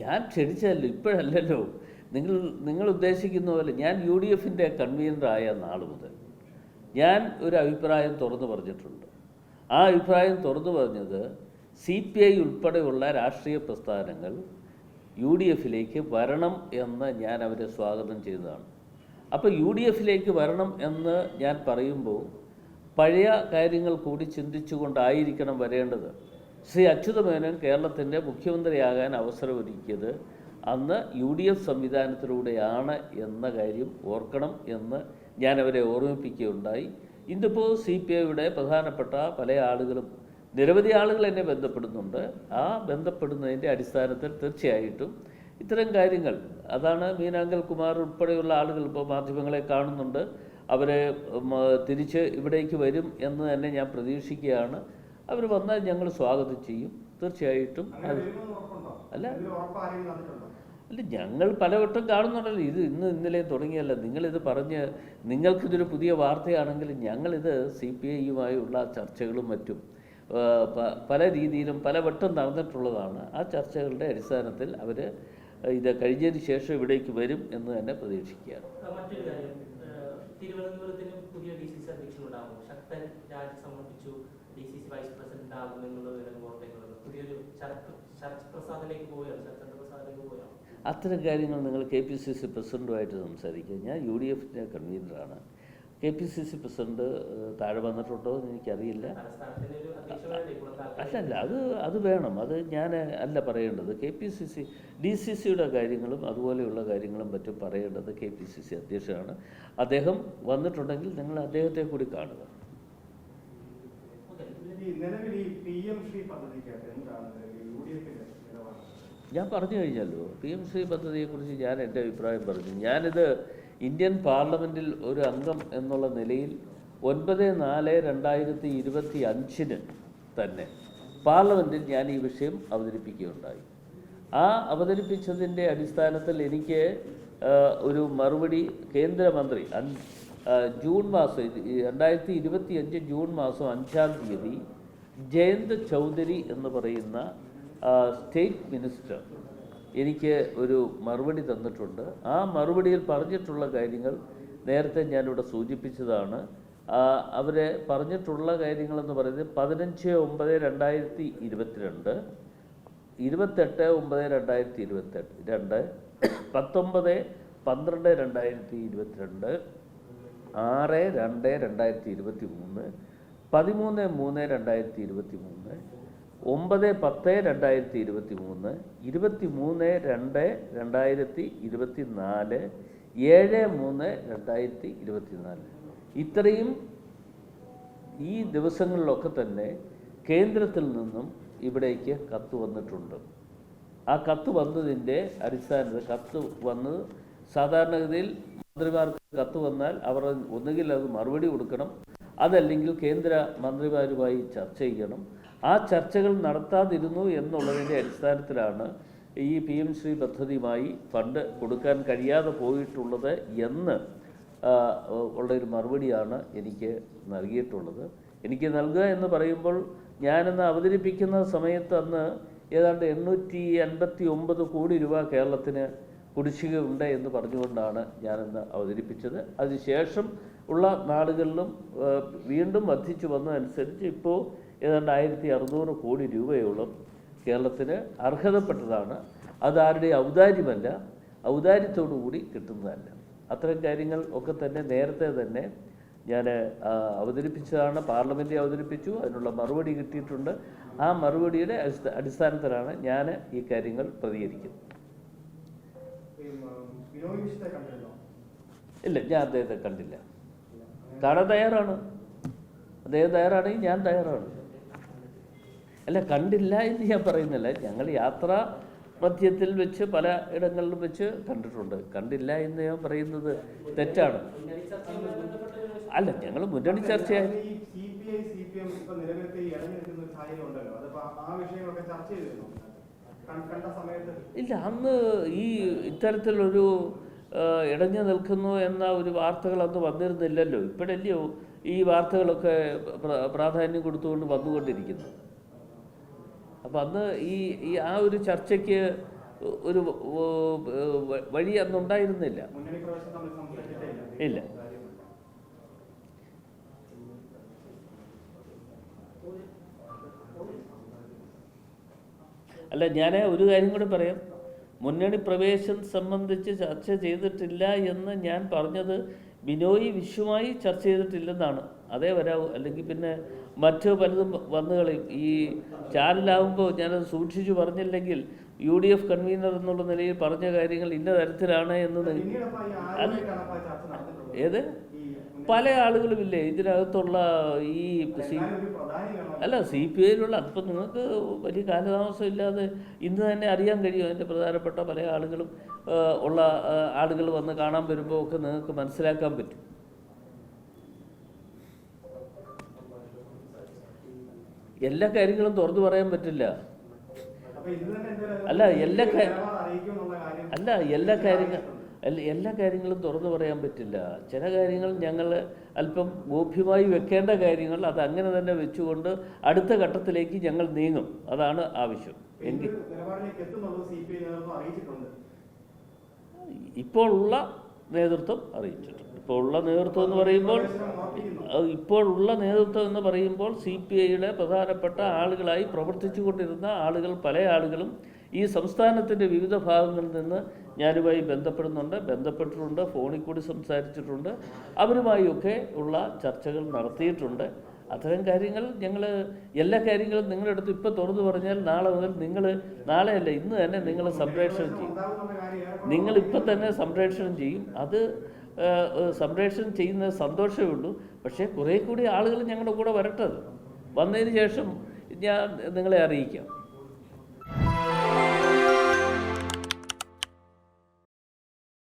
ഞാൻ ക്ഷണിച്ചല്ലോ, ഇപ്പോഴല്ലല്ലോ. നിങ്ങൾ ഉദ്ദേശിക്കുന്ന പോലെ ഞാൻ UDF-ൻ്റെ കൺവീനറായ നാൾ മുതൽ ഞാൻ ഒരു അഭിപ്രായം തുറന്നു പറഞ്ഞിട്ടുണ്ട്. ആ അഭിപ്രായം തുറന്നു പറഞ്ഞത് CPI ഉൾപ്പെടെയുള്ള രാഷ്ട്രീയ പ്രസ്ഥാനങ്ങൾ UDF-ലേക്ക് വരണം എന്ന് ഞാൻ അവരെ സ്വാഗതം ചെയ്തതാണ്. അപ്പോൾ UDF-ലേക്ക് വരണം എന്ന് ഞാൻ പറയുമ്പോൾ പഴയ കാര്യങ്ങൾ കൂടി ചിന്തിച്ചുകൊണ്ടായിരിക്കണം വരേണ്ടത്. ശ്രീ അച്യുതമേനോൻ കേരളത്തിൻ്റെ മുഖ്യമന്ത്രിയാകാൻ അവസരമൊരുക്കിയത് അന്ന് UDF സംവിധാനത്തിലൂടെയാണ് എന്ന കാര്യം ഓർക്കണം എന്ന് ഞാൻ അവരെ ഓർമ്മിപ്പിക്കുകയുണ്ടായി. ഇന്നിപ്പോൾ CPIയുടെ പ്രധാനപ്പെട്ട പല ആളുകളും, നിരവധി ആളുകൾ എന്നെ ബന്ധപ്പെടുന്നുണ്ട്. ആ ബന്ധപ്പെടുന്നതിൻ്റെ അടിസ്ഥാനത്തിൽ തീർച്ചയായിട്ടും ഇത്തരം കാര്യങ്ങൾ, അതാണ് മീനാങ്കൽ കുമാർ ഉൾപ്പെടെയുള്ള ആളുകൾ ഇപ്പോൾ മാധ്യമങ്ങളെ കാണുന്നുണ്ട്. അവരെ തിരിച്ച് ഇവിടേക്ക് വരും എന്ന് തന്നെ ഞാൻ പ്രതീക്ഷിക്കുകയാണ്. അവർ വന്നാൽ ഞങ്ങൾ സ്വാഗതം ചെയ്യും തീർച്ചയായിട്ടും. അല്ല ഞങ്ങൾ പലവട്ടം കാണുന്നുണ്ടല്ലോ. ഇത് ഇന്നലെ തുടങ്ങിയല്ല. നിങ്ങളിത് പറഞ്ഞ് നിങ്ങൾക്കിതൊരു പുതിയ വാർത്തയാണെങ്കിൽ ഞങ്ങളിത് CPIയുമായുള്ള ചർച്ചകളും മറ്റും പല രീതിയിലും പലവട്ടം നടന്നിട്ടുള്ളതാണ്. ആ ചർച്ചകളുടെ അടിസ്ഥാനത്തിൽ അവർ ഇത് കഴിഞ്ഞതിന് ശേഷം ഇവിടേക്ക് വരും എന്ന് തന്നെ പ്രതീക്ഷിക്കുകയാണ്. മറ്റൊരു കാര്യം, തിരുവനന്തപുരത്തിന് പുതിയ DCC അധ്യക്ഷനുണ്ടാകും. ശക്തൻ രാജി സമർപ്പിച്ചു, DCC വൈസ് പ്രസിഡന്റ് ആകും എന്നുള്ള വിവരം പുറത്തേക്കുള്ളത്. പുതിയൊരു ശരത് പ്രസാദിലേക്ക് പോവുകയാണ്, ശരത് പ്രസാദിലേക്ക് പോവുകയാണ്. അത്തരം കാര്യങ്ങൾ നിങ്ങൾ KPCC പ്രസിഡന്റുമായിട്ട് സംസാരിക്കുക. ഞാൻ UDF-ൻ്റെ കൺവീനറാണ്. KPCC പ്രസിഡന്റ് താഴെ വന്നിട്ടുണ്ടോ എന്ന് എനിക്കറിയില്ല. അല്ല അത് വേണം. അത് ഞാൻ അല്ല പറയേണ്ടത്. DCCയുടെ കാര്യങ്ങളും അതുപോലെയുള്ള കാര്യങ്ങളും മറ്റും പറയേണ്ടത് KPCC അധ്യക്ഷനാണ്. അദ്ദേഹം വന്നിട്ടുണ്ടെങ്കിൽ നിങ്ങൾ അദ്ദേഹത്തെ കൂടി കാണുക. ഞാൻ പറഞ്ഞു കഴിഞ്ഞല്ലോ, PM-ശ്രീ പദ്ധതിയെക്കുറിച്ച് ഞാൻ എൻ്റെ അഭിപ്രായം പറഞ്ഞു. ഞാനിത് ഇന്ത്യൻ പാർലമെൻറ്റിൽ ഒരു അംഗം എന്നുള്ള നിലയിൽ 9/4/2025 തന്നെ പാർലമെൻറ്റിൽ ഞാൻ ഈ വിഷയം അവതരിപ്പിക്കുകയുണ്ടായി. ആ അവതരിപ്പിച്ചതിൻ്റെ അടിസ്ഥാനത്തിൽ എനിക്ക് ഒരു മറുപടി കേന്ദ്രമന്ത്രി ജൂൺ മാസം 2025 ജൂൺ മാസം 5-ാം തീയതി ജയന്ത് ചൗധരി എന്ന് പറയുന്ന സ്റ്റേറ്റ് മിനിസ്റ്റർ എനിക്ക് ഒരു മറുപടി തന്നിട്ടുണ്ട്. ആ മറുപടിയിൽ പറഞ്ഞിട്ടുള്ള കാര്യങ്ങൾ നേരത്തെ ഞാനിവിടെ സൂചിപ്പിച്ചതാണ്. അവരെ പറഞ്ഞിട്ടുള്ള കാര്യങ്ങളെന്ന് പറയുന്നത് 15/9/2022, 28/9/2022, 19/12/2022, 6/2/2023, 13/3/2023, 9/10/2023, 23/2/2024, 7/3/2024. ഇത്രയും ഈ ദിവസങ്ങളിലൊക്കെ തന്നെ കേന്ദ്രത്തിൽ നിന്നും ഇവിടേക്ക് കത്ത് വന്നിട്ടുണ്ട്. ആ കത്ത് വന്നതിൻ്റെ അടിസ്ഥാനത്തിൽ കത്ത് വന്ന് സാധാരണഗതിയിൽ മന്ത്രിമാർക്ക് കത്ത് വന്നാൽ അവർ ഒന്നുകിൽ അത് മറുപടി കൊടുക്കണം, അതല്ലെങ്കിൽ കേന്ദ്ര മന്ത്രിമാരുമായി ചർച്ച ചെയ്യണം. ആ ചർച്ചകൾ നടത്താതിരുന്നു എന്നുള്ളതിൻ്റെ അടിസ്ഥാനത്തിലാണ് ഈ PM-ശ്രീ പദ്ധതിയുമായി ഫണ്ട് കൊടുക്കാൻ കഴിയാതെ പോയിട്ടുള്ളത് എന്ന് ഉള്ളൊരു മറുപടിയാണ് എനിക്ക് നൽകിയിട്ടുള്ളത്. എനിക്ക് നൽകുക എന്ന് പറയുമ്പോൾ ഞാനിന്ന് അവതരിപ്പിക്കുന്ന സമയത്ത് അന്ന് ഏതാണ്ട് 859 കോടി രൂപ കേരളത്തിന് കുടിശ്ശിക ഉണ്ട് എന്ന് പറഞ്ഞുകൊണ്ടാണ് ഞാനിന്ന് അവതരിപ്പിച്ചത്. അതിനുശേഷം ഉള്ള നാളുകളിലും വീണ്ടും വർദ്ധിച്ചു വന്നതനുസരിച്ച് ഇപ്പോൾ ഏതാണ്ട് 1600 കോടി രൂപയോളം കേരളത്തിന് അർഹതപ്പെട്ടതാണ്. അതാരുടെ ഔദാര്യമല്ല, ഔദാര്യത്തോടു കൂടി കിട്ടുന്നതല്ല. അത്തരം കാര്യങ്ങൾ ഒക്കെ തന്നെ നേരത്തെ തന്നെ ഞാൻ അവതരിപ്പിച്ചതാണ്. പാർലമെൻറ്റിൽ അവതരിപ്പിച്ചു, അതിനുള്ള മറുപടി കിട്ടിയിട്ടുണ്ട്. ആ മറുപടിയുടെ അടിസ്ഥാനത്തിലാണ് ഞാൻ ഈ കാര്യങ്ങൾ പ്രതികരിക്കുന്നത്. ഇല്ല, ഞാൻ അദ്ദേഹത്തെ കണ്ടില്ല. കാണാൻ തയ്യാറാണ്. അദ്ദേഹം തയ്യാറാണെങ്കിൽ ഞാൻ തയ്യാറാണ്. അല്ല, കണ്ടില്ല എന്ന് ഞാൻ പറയുന്നില്ല. ഞങ്ങൾ യാത്രാ മധ്യത്തിൽ വെച്ച് പല ഇടങ്ങളിലും വെച്ച് കണ്ടിട്ടുണ്ട്. കണ്ടില്ല എന്ന് ഞാൻ പറയുന്നത് തെറ്റാണ്. അല്ല, ഞങ്ങൾ മുന്നണി ചർച്ചയായി ഇല്ല. അന്ന് ഈ ഇത്തരത്തിലൊരു ഇടഞ്ഞു നിൽക്കുന്നു എന്ന ഒരു വാർത്തകൾ അന്ന് വന്നിരുന്നില്ലല്ലോ. ഇപ്പോഴല്ലയോ ഈ വാർത്തകളൊക്കെ പ്രാധാന്യം കൊടുത്തുകൊണ്ട് വന്നുകൊണ്ടിരിക്കുന്നത്. അപ്പം അന്ന് ഈ ആ ഒരു ചർച്ചയ്ക്ക് ഒരു വഴി അന്നുണ്ടായിരുന്നില്ല. ഇല്ല. അല്ല, ഞാൻ ഒരു കാര്യം കൂടി പറയാം. മുന്നണി പ്രവേശം സംബന്ധിച്ച് ചർച്ച ചെയ്തിട്ടില്ല എന്ന് ഞാൻ പറഞ്ഞത് ബിനോയ് വിശ്വമായി ചർച്ച ചെയ്തിട്ടില്ലെന്നാണ്. അതേ വരാവൂ, അല്ലെങ്കിൽ പിന്നെ മറ്റു പലതും വന്നു കളയും. ഈ ചാനലാവുമ്പോൾ ഞാനത് സൂക്ഷിച്ചു പറഞ്ഞില്ലെങ്കിൽ UDF കൺവീനർ എന്നുള്ള നിലയിൽ പറഞ്ഞ കാര്യങ്ങൾ ഇന്ന തരത്തിലാണ് എന്ന് അത് ഏത് പല ആളുകളുമില്ലേ ഇതിനകത്തുള്ള ഈ CPIയിലുള്ള അതിപ്പോൾ നിങ്ങൾക്ക് വലിയ കാലതാമസം ഇല്ലാതെ ഇന്ന് തന്നെ അറിയാൻ കഴിയും. അതിൻ്റെ പ്രധാനപ്പെട്ട പല ആളുകളും ഉള്ള ആളുകൾ വന്ന് കാണാൻ വരുമ്പോൾ ഒക്കെ നിങ്ങൾക്ക് മനസ്സിലാക്കാൻ പറ്റും. എല്ലാ കാര്യങ്ങളും തുറന്നു പറയാൻ പറ്റില്ല. എല്ലാ കാര്യങ്ങളും തുറന്നു പറയാൻ പറ്റില്ല. ചില കാര്യങ്ങൾ ഞങ്ങൾ അല്പം ഗോപ്യമായി വെക്കേണ്ട കാര്യങ്ങൾ അത് അങ്ങനെ തന്നെ വെച്ചുകൊണ്ട് അടുത്ത ഘട്ടത്തിലേക്ക് ഞങ്ങൾ നീങ്ങും. അതാണ് ആവശ്യം. എങ്കിൽ ഇപ്പോൾ ഉള്ള നേതൃത്വം അറിയിച്ചിട്ടുണ്ട്. ഇപ്പോഴുള്ള നേതൃത്വം എന്ന് പറയുമ്പോൾ CPIയുടെ പ്രധാനപ്പെട്ട ആളുകളായി പ്രവർത്തിച്ചു കൊണ്ടിരുന്ന ആളുകൾ, പല ആളുകളും ഈ സംസ്ഥാനത്തിൻ്റെ വിവിധ ഭാഗങ്ങളിൽ നിന്ന് ഞാനുമായി ബന്ധപ്പെട്ടിട്ടുണ്ട്, ഫോണിൽ കൂടി സംസാരിച്ചിട്ടുണ്ട്. അവരുമായൊക്കെ ഉള്ള ചർച്ചകൾ നടത്തിയിട്ടുണ്ട്. അത്തരം കാര്യങ്ങൾ ഞങ്ങൾ എല്ലാ കാര്യങ്ങളും നിങ്ങളുടെ അടുത്ത് ഇപ്പോൾ തുറന്നു പറഞ്ഞാൽ നാളെ മുതൽ നാളെയല്ല ഇന്ന് തന്നെ നിങ്ങൾ സംപ്രേഷണം ചെയ്യും. നിങ്ങളിപ്പോൾ തന്നെ സംപ്രേഷണം ചെയ്യും. അത് സംപ്രേഷണം ചെയ്യുന്നത് സന്തോഷമേ ഉള്ളൂ. പക്ഷേ കുറേ കൂടി ആളുകൾ ഞങ്ങളുടെ കൂടെ വരട്ടത്. വന്നതിന് ശേഷം ഞാൻ നിങ്ങളെ അറിയിക്കാം.